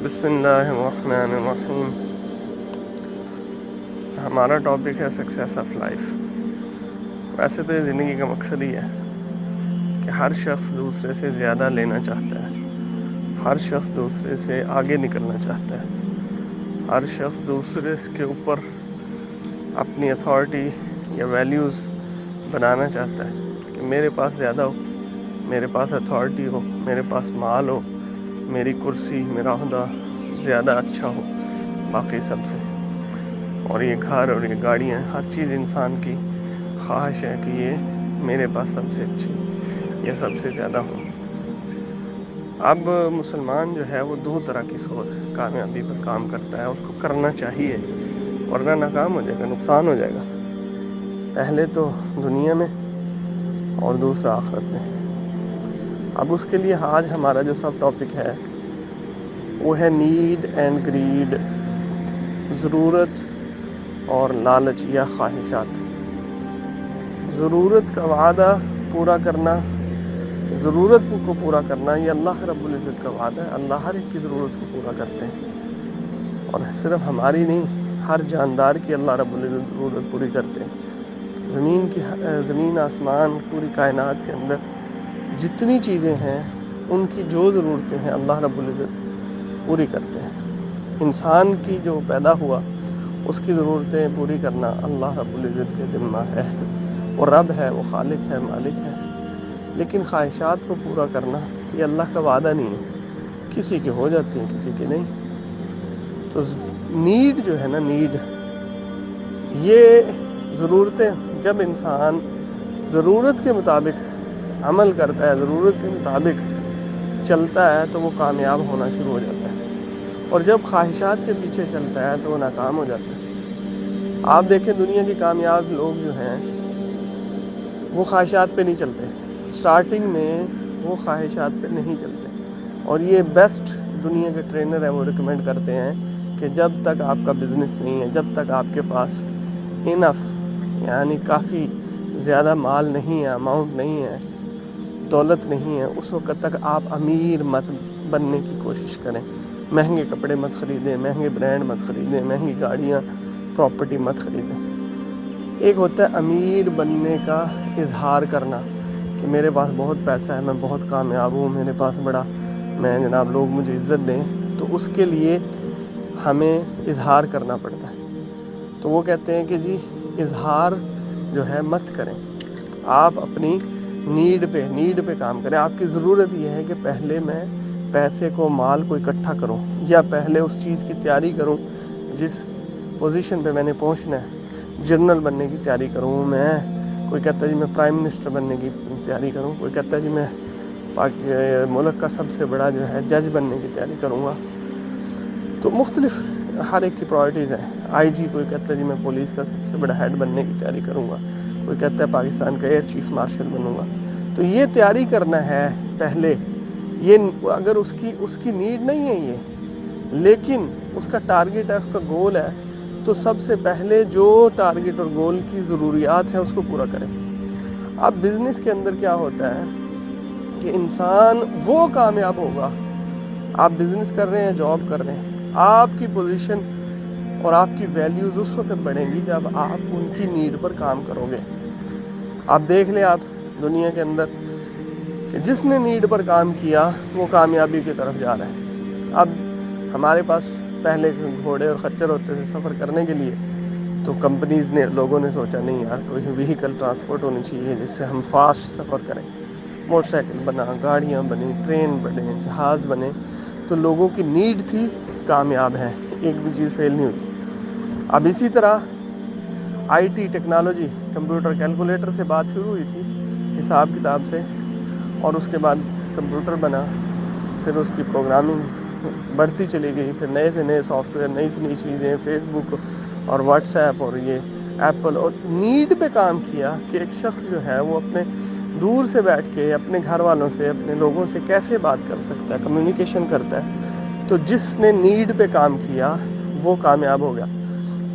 بسم اللہ الرحمن الرحیم۔ ہمارا ٹاپک ہے سکسیس آف لائف۔ ویسے تو یہ زندگی کا مقصد ہی ہے کہ ہر شخص دوسرے سے زیادہ لینا چاہتا ہے، ہر شخص دوسرے سے آگے نکلنا چاہتا ہے، ہر شخص دوسرے کے اوپر اپنی اتھارٹی یا ویلیوز بنانا چاہتا ہے کہ میرے پاس زیادہ ہو، میرے پاس اتھارٹی ہو، میرے پاس مال ہو، میری کرسی، میرا عہدہ زیادہ اچھا ہو باقی سب سے، اور یہ گھر اور یہ گاڑیاں، ہر چیز انسان کی خواہش ہے کہ یہ میرے پاس سب سے اچھی یا سب سے زیادہ ہو۔ اب مسلمان جو ہے وہ دو طرح کی سوچ کامیابی پر کام کرتا ہے، اس کو کرنا چاہیے ورنہ ناکام ہو جائے گا، نقصان ہو جائے گا، پہلے تو دنیا میں اور دوسرا آخرت میں۔ اب اس کے لیے آج ہمارا جو سب ٹاپک ہے وہ ہے نیڈ اینڈ گریڈ، ضرورت اور لالچ یا خواہشات۔ ضرورت کا وعدہ پورا کرنا، ضرورت کو پورا کرنا، یہ اللہ رب العزت کا وعدہ ہے۔ اللہ ہر ایک کی ضرورت کو پورا کرتے ہیں، اور صرف ہماری نہیں، ہر جاندار کی اللہ رب العزت ضرورت پوری کرتے ہیں۔ زمین آسمان، پوری کائنات کے اندر جتنی چیزیں ہیں ان کی جو ضرورتیں ہیں اللہ رب العزت پوری کرتے ہیں۔ انسان کی جو پیدا ہوا اس کی ضرورتیں پوری کرنا اللہ رب العزت کے ذمہ ہے۔ وہ رب ہے، وہ خالق ہے، مالک ہے، لیکن خواہشات کو پورا کرنا یہ اللہ کا وعدہ نہیں ہے، کسی کے ہو جاتی ہیں کسی کے نہیں۔ تو نیڈ جو ہے نا، نیڈ، یہ ضرورتیں، جب انسان ضرورت کے مطابق عمل کرتا ہے، ضرورت کے مطابق چلتا ہے تو وہ کامیاب ہونا شروع ہو جاتا ہے، اور جب خواہشات کے پیچھے چلتا ہے تو وہ ناکام ہو جاتا ہے۔ آپ دیکھیں دنیا کے کامیاب لوگ جو ہیں وہ خواہشات پہ نہیں چلتے، سٹارٹنگ میں وہ خواہشات پہ نہیں چلتے، اور یہ بیسٹ دنیا کے ٹرینر ہیں، وہ ریکمینڈ کرتے ہیں کہ جب تک آپ کا بزنس نہیں ہے، جب تک آپ کے پاس انف یعنی کافی زیادہ مال نہیں ہے، اماؤنٹ نہیں ہے، دولت نہیں ہے، اس وقت تک آپ امیر مت بننے کی کوشش کریں، مہنگے کپڑے مت خریدیں، مہنگے برانڈ مت خریدیں، مہنگی گاڑیاں، پراپرٹی مت خریدیں۔ ایک ہوتا ہے امیر بننے کا اظہار کرنا کہ میرے پاس بہت پیسہ ہے، میں بہت کامیاب ہوں، میرے پاس بڑا، میں جناب لوگ مجھے عزت دیں، تو اس کے لیے ہمیں اظہار کرنا پڑتا ہے۔ تو وہ کہتے ہیں کہ جی اظہار جو ہے مت کریں، آپ اپنی نیڈ پہ کام کریں۔ آپ کی ضرورت یہ ہے کہ پہلے میں پیسے کو، مال کو اکٹھا کروں، یا پہلے اس چیز کی تیاری کروں جس پوزیشن پہ میں نے پہنچنا ہے، جنرل بننے کی تیاری کروں میں، کوئی کہتا ہے جی میں پرائم منسٹر بننے کی تیاری کروں، کوئی کہتا ہے جی میں ملک کا سب سے بڑا جو ہے جج بننے کی تیاری کروں گا۔ تو مختلف ہر ایک کی پرائرٹیز ہیں۔ آئی جی، کوئی کہتا ہے جی میں پولیس کا سب سے بڑا ہیڈ بننے کی تیاری کروں گا، کوئی کہتا ہے پاکستان کا ایئر چیف مارشل بنوں گا۔ تو یہ تیاری کرنا ہے پہلے، یہ اگر اس کی نیڈ نہیں ہے یہ، لیکن اس کا ٹارگٹ ہے، اس کا گول ہے، تو سب سے پہلے جو ٹارگٹ اور گول کی ضروریات ہیں اس کو پورا کریں۔ اب بزنس کے اندر کیا ہوتا ہے کہ انسان وہ کامیاب ہوگا، آپ بزنس کر رہے ہیں، جاب کر رہے ہیں، آپ کی پوزیشن اور آپ کی ویلیوز اس وقت بڑھیں گی جب آپ ان کی نیڈ پر کام کرو گے۔ آپ دیکھ لیں، آپ دنیا کے اندر کہ جس نے نیڈ پر کام کیا وہ کامیابی کی طرف جا رہا ہے۔ اب ہمارے پاس پہلے گھوڑے اور خچر ہوتے تھے سفر کرنے کے لیے، تو کمپنیز نے، لوگوں نے سوچا نہیں یار کوئی وہیکل ٹرانسپورٹ ہونی چاہیے جس سے ہم فاسٹ سفر کریں، موٹر سائیکل بنا، گاڑیاں بنیں، ٹرین بنے، جہاز بنے، تو لوگوں کی نیڈ تھی، کامیاب ہیں، ایک بھی چیز فیل نہیں ہوئی۔ اب اسی طرح I T technology, computer calculator سے بات شروع ہوئی تھی، حساب کتاب سے، اور اس کے بعد کمپیوٹر بنا، پھر اس کی پروگرامنگ بڑھتی چلی گئی، پھر نئے سے نئے سافٹ ویئر، نئی سے نئی چیزیں، فیس بک اور واٹس ایپ اور یہ ایپل، اور نیڈ پہ کام کیا کہ ایک شخص جو ہے وہ اپنے دور سے بیٹھ کے اپنے گھر والوں سے، اپنے لوگوں سے کیسے بات کر سکتا ہے، کمیونیکیشن کرتا ہے۔ تو جس نے نیڈ پہ کام کیا وہ کامیاب ہو گیا۔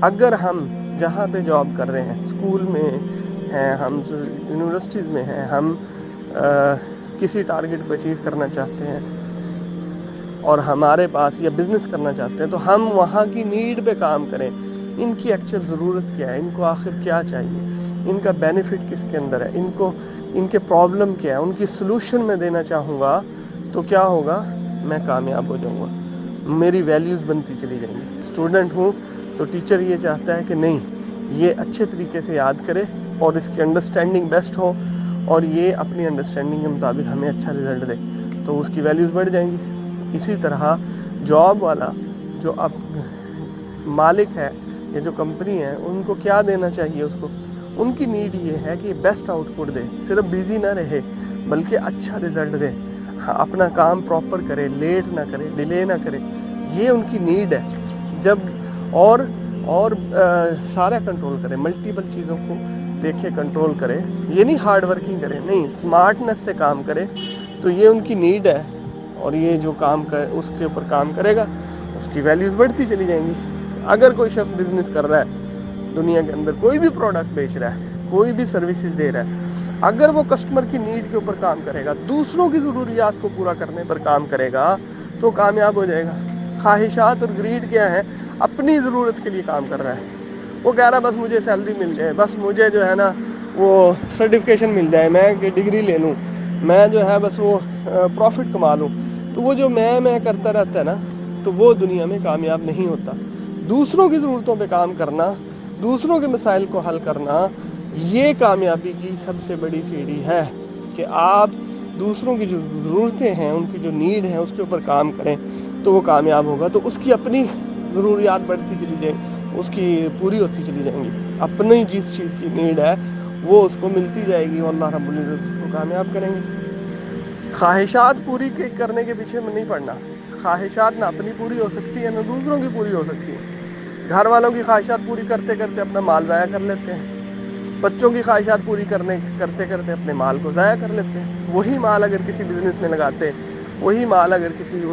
اگر ہم جہاں پہ جاب کر رہے ہیں، اسکول میں ہیں ہم، یونیورسٹیز میں ہیں ہم، کسی ٹارگٹ کو اچیو کرنا چاہتے ہیں، اور ہمارے پاس یا بزنس کرنا چاہتے ہیں تو ہم وہاں کی نیڈ پہ کام کریں. ان کی ایکچوئل ضرورت کیا ہے, ان کو آخر کیا چاہیے, ان کا بینیفٹ کس کے اندر ہے, ان کے پرابلم کیا ہے, ان کی سلوشن میں دینا چاہوں گا تو کیا ہوگا, میں کامیاب ہو جاؤں گا, میری ویلیوز بنتی چلی جائیں گی. اسٹوڈنٹ ہوں تو ٹیچر یہ چاہتا ہے کہ نہیں, یہ اچھے طریقے سے یاد کرے اور اس کی انڈرسٹینڈنگ بیسٹ ہو, اور یہ اپنی انڈرسٹینڈنگ کے مطابق ہمیں اچھا رزلٹ دے, تو اس کی ویلیوز بڑھ جائیں گی. اسی طرح جاب والا جو اب مالک ہے یا جو کمپنی ہے, ان کو کیا دینا چاہیے, اس کو ان کی نیڈ یہ ہے کہ بیسٹ آؤٹ پٹ دے, صرف بزی نہ رہے بلکہ اچھا رزلٹ دے, اپنا کام پراپر کرے, لیٹ نہ کرے, ڈیلے نہ کرے, یہ ان کی نیڈ ہے. جب اور سارا کنٹرول کرے, ملٹیپل چیزوں کو دیکھے, کنٹرول کرے, یہ نہیں ہارڈ ورکنگ کرے, نہیں اسمارٹنس سے کام کرے, تو یہ ان کی نیڈ ہے. اور یہ جو کام اس کے اوپر کام کرے گا اس کی ویلیوز بڑھتی چلی جائیں گی. اگر کوئی شخص بزنس کر رہا ہے دنیا کے اندر, کوئی بھی پروڈکٹ بیچ رہا ہے, کوئی بھی سروسز دے رہا ہے, اگر وہ کسٹمر کی نیڈ کے اوپر کام کرے گا, دوسروں کی ضروریات کو پورا کرنے پر کام کرے گا, تو کامیاب ہو جائے گا. خواہشات اور گریڈ کیا ہے, اپنی ضرورت کے لیے کام کر رہا ہے. وہ کہہ رہا ہے بس مجھے سیلری مل جائے, بس مجھے جو ہے نا وہ سرٹیفکیشن مل جائے, میں ڈگری لے لوں, میں جو ہے بس وہ پروفٹ کما لوں. تو وہ جو میں کرتا رہتا ہے نا, تو وہ دنیا میں کامیاب نہیں ہوتا. دوسروں کی ضرورتوں پہ کام کرنا, دوسروں کے مسائل کو حل کرنا, یہ کامیابی کی سب سے بڑی سیڑھی ہے. کہ آپ دوسروں کی جو ضرورتیں ہیں, ان کی جو نیڈ ہے, اس کے اوپر کام کریں تو وہ کامیاب ہوگا. تو اس کی اپنی ضروریات بڑھتی چلی جائیں, اس کی پوری ہوتی چلی جائیں گی. اپنی جس چیز کی نیڈ ہے وہ اس کو ملتی جائے گی, اور اللہ رب العزت اس کو کامیاب کریں گے. خواہشات پوری کرنے کے پیچھے میں نہیں پڑنا. خواہشات نہ اپنی پوری ہو سکتی ہے, نہ دوسروں کی پوری ہو سکتی ہے. گھر والوں کی خواہشات پوری کرتے کرتے اپنا مال ضائع کر لیتے ہیں, بچوں کی خواہشات پوری کرتے کرتے اپنے مال کو ضائع کر لیتے ہیں. وہی مال اگر کسی بزنس میں لگاتے, وہی مال اگر کسی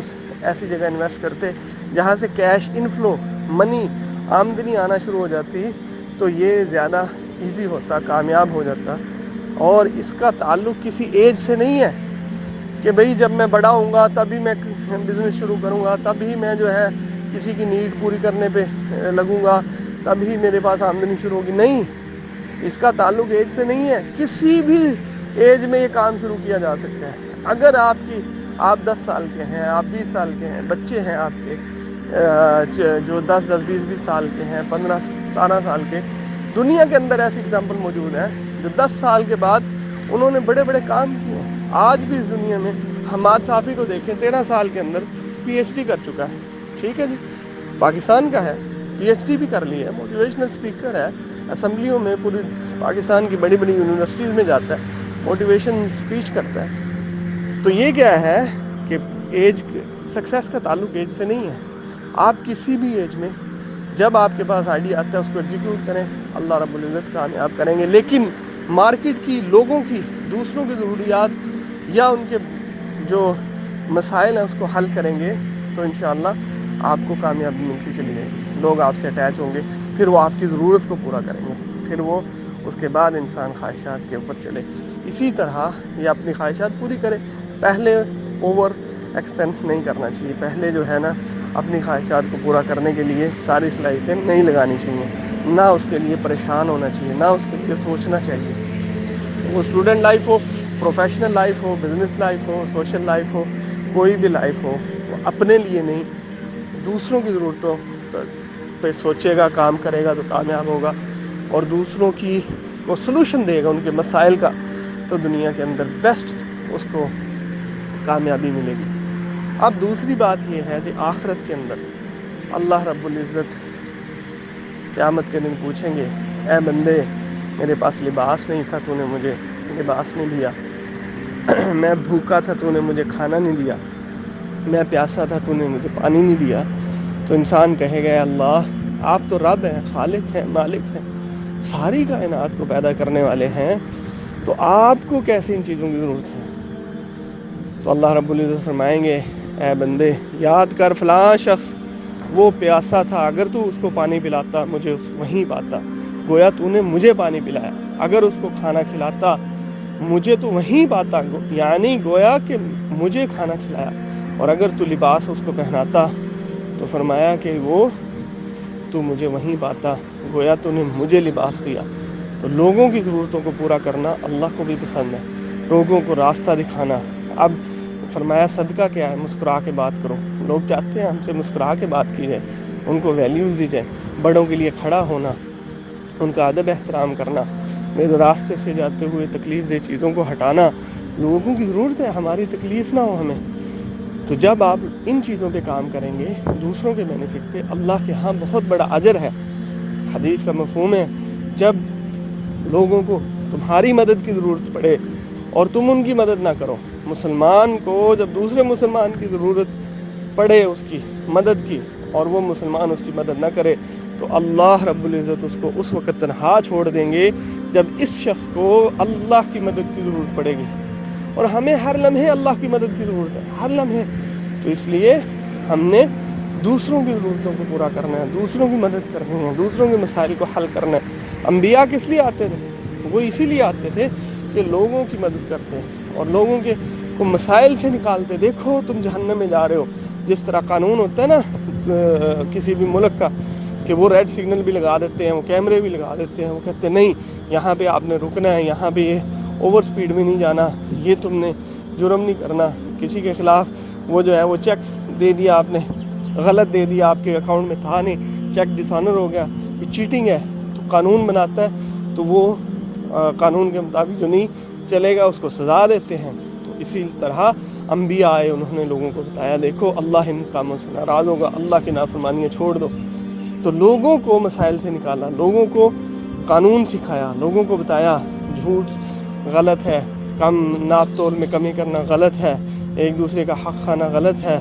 ایسی جگہ انویسٹ کرتے جہاں سے کیش انفلو, منی, آمدنی آنا شروع ہو جاتی, تو یہ زیادہ ایزی ہوتا, کامیاب ہو جاتا. اور اس کا تعلق کسی ایج سے نہیں ہے کہ بھئی جب میں بڑا ہوں گا تبھی میں بزنس شروع کروں گا, تبھی میں جو ہے کسی کی نیڈ پوری کرنے پہ لگوں گا, تبھی میرے پاس آمدنی شروع ہوگی. نہیں, اس کا تعلق ایج سے نہیں ہے. کسی بھی ایج میں یہ کام شروع کیا جا سکتا ہے. اگر آپ 10 سال کے ہیں, آپ 20 سال کے ہیں, بچے ہیں آپ کے جو 10 20 سال کے ہیں, 15 سال کے, دنیا کے اندر ایسی اگزامپل موجود ہیں جو 10 سال کے بعد انہوں نے بڑے بڑے کام کیے ہیں. آج بھی اس دنیا میں حماد صافی کو دیکھیں, 13 سال کے اندر پی ایچ ڈی کر چکا ہے. ٹھیک ہے جی, پاکستان کا ہے, پی ایچ ڈی بھی کر لی ہے, موٹیویشنل اسپیکر ہے, اسمبلیوں میں پوری پاکستان کی بڑی بڑی یونیورسٹیز میں جاتا ہے, موٹیویشن اسپیچ کرتا ہے. تو یہ کیا ہے کہ سکسیس کا تعلق ایج سے نہیں ہے. آپ کسی بھی ایج میں جب آپ کے پاس آئیڈیا آتا ہے اس کو ایگزیکیوٹ کریں, اللہ رب العزت کامیاب کریں گے. لیکن مارکیٹ کی, لوگوں کی, دوسروں کی ضروریات یا ان کے جو مسائل ہیں اس کو حل کریں گے تو انشاءاللہ آپ کو کامیابی ملتی چلی جائے گی. لوگ آپ سے اٹیچ ہوں گے, پھر وہ آپ کی ضرورت کو پورا کریں گے, پھر وہ اس کے بعد انسان خواہشات کے اوپر چلے. اسی طرح یہ اپنی خواہشات پوری کرے. پہلے اوور ایکسپینس نہیں کرنا چاہیے. پہلے جو ہے نا اپنی خواہشات کو پورا کرنے کے لیے ساری صلاحیتیں نہیں لگانی چاہیے, نہ اس کے لیے پریشان ہونا چاہیے, نہ اس کے لیے سوچنا چاہیے. وہ اسٹوڈنٹ لائف ہو, پروفیشنل لائف ہو, بزنس لائف ہو, سوشل لائف ہو, کوئی بھی لائف ہو, وہ اپنے لیے نہیں دوسروں کی ضرورتوں پہ سوچے گا, کام کرے گا تو کامیاب ہوگا. اور دوسروں کی کو سلوشن دے گا ان کے مسائل کا, تو دنیا کے اندر بیسٹ اس کو کامیابی ملے گی. اب دوسری بات یہ ہے کہ آخرت کے اندر اللہ رب العزت قیامت کے دن پوچھیں گے, اے بندے میرے پاس لباس نہیں تھا, تو نے مجھے لباس نہیں دیا, میں بھوکا تھا, تو نے مجھے کھانا نہیں دیا, میں پیاسا تھا, تو نے مجھے پانی نہیں دیا. تو انسان کہے گا, اللہ آپ تو رب ہیں, خالق ہیں, مالک ہیں, ساری کائنات کو پیدا کرنے والے ہیں, تو آپ کو کیسی ان چیزوں کی ضرورت ہے؟ تو اللہ رب العزت فرمائیں گے, اے بندے یاد کر فلاں شخص وہ پیاسا تھا, اگر تو اس کو پانی پلاتا مجھے وہیں پاتا, گویا تو نے مجھے پانی پلایا. اگر اس کو کھانا کھلاتا مجھے تو وہیں پاتا, یعنی گویا کہ مجھے کھانا کھلایا. اور اگر تو لباس اس کو پہناتا تو فرمایا کہ وہ تو مجھے وہیں پاتا، گویا تو نے مجھے لباس دیا۔ تو لوگوں کی ضرورتوں کو پورا کرنا اللہ کو بھی پسند ہے، لوگوں کو راستہ دکھانا۔ اب فرمایا صدقہ کیا ہے؟ مسکرا کے بات کرو۔ لوگ چاہتے ہیں ہم سے مسکرا کے بات کی جائے، ان کو ویلیوز دی جائے، بڑوں کے لیے کھڑا ہونا، ان کا ادب احترام کرنا، راستے سے جاتے ہوئے تکلیف دہ چیزوں کو ہٹانا۔ لوگوں کی ضرورت ہے، ہماری تکلیف نہ ہو ہمیں۔ تو جب آپ ان چیزوں پہ کام کریں گے، دوسروں کے بینیفٹ پہ، اللہ کے ہاں بہت بڑا اجر ہے۔ حدیث کا مفہوم ہے جب لوگوں کو تمہاری مدد کی ضرورت پڑے اور تم ان کی مدد نہ کرو، مسلمان کو جب دوسرے مسلمان کی ضرورت پڑے اس کی مدد کی اور وہ مسلمان اس کی مدد نہ کرے، تو اللہ رب العزت اس کو اس وقت تنہا چھوڑ دیں گے جب اس شخص کو اللہ کی مدد کی ضرورت پڑے گی۔ اور ہمیں ہر لمحے اللہ کی مدد کی ضرورت ہے، ہر لمحے۔ تو اس لیے ہم نے دوسروں کی ضرورتوں کو پورا کرنا ہے، دوسروں کی مدد کرنی ہے، دوسروں کے مسائل کو حل کرنا ہے۔ انبیاء کس لیے آتے تھے؟ وہ اسی لیے آتے تھے کہ لوگوں کی مدد کرتے ہیں اور لوگوں کے کو مسائل سے نکالتے۔ دیکھو تم جہنم میں جا رہے ہو، جس طرح قانون ہوتا ہے نا کسی بھی ملک کا کہ وہ ریڈ سگنل بھی لگا دیتے ہیں، وہ کیمرے بھی لگا دیتے ہیں، وہ کہتے ہیں نہیں یہاں پہ آپ نے رکنا ہے، یہاں پہ یہ اوور سپیڈ میں نہیں جانا، یہ تم نے جرم نہیں کرنا۔ کسی کے خلاف وہ جو ہے وہ چیک دے دیا آپ نے، غلط دے دیا، آپ کے اکاؤنٹ میں تھا نہیں، چیک ڈسانر ہو گیا، یہ چیٹنگ ہے۔ تو قانون بناتا ہے تو وہ قانون کے مطابق جو نہیں چلے گا اس کو سزا دیتے ہیں۔ تو اسی طرح انبیاء آئے، انہوں نے لوگوں کو بتایا دیکھو اللہ ان کاموں سے ناراض ہوگا، اللہ کی نافرمانیاں چھوڑ دو۔ تو لوگوں کو مسائل سے نکالا، لوگوں کو قانون سکھایا، لوگوں کو بتایا جھوٹ غلط ہے، کم ناپ تول میں کمی کرنا غلط ہے، ایک دوسرے کا حق کھانا غلط ہے،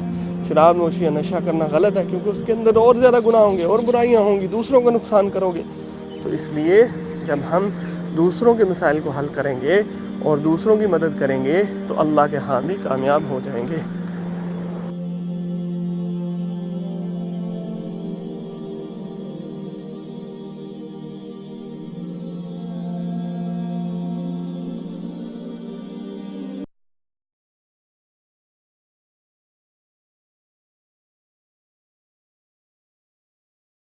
شراب نوشی یا نشہ کرنا غلط ہے، کیونکہ اس کے اندر اور زیادہ گناہ ہوں گے اور برائیاں ہوں گی، دوسروں کا نقصان کرو گے۔ تو اس لیے جب ہم دوسروں کے مسائل کو حل کریں گے اور دوسروں کی مدد کریں گے تو اللہ کے ہاں بھی کامیاب ہو جائیں گے۔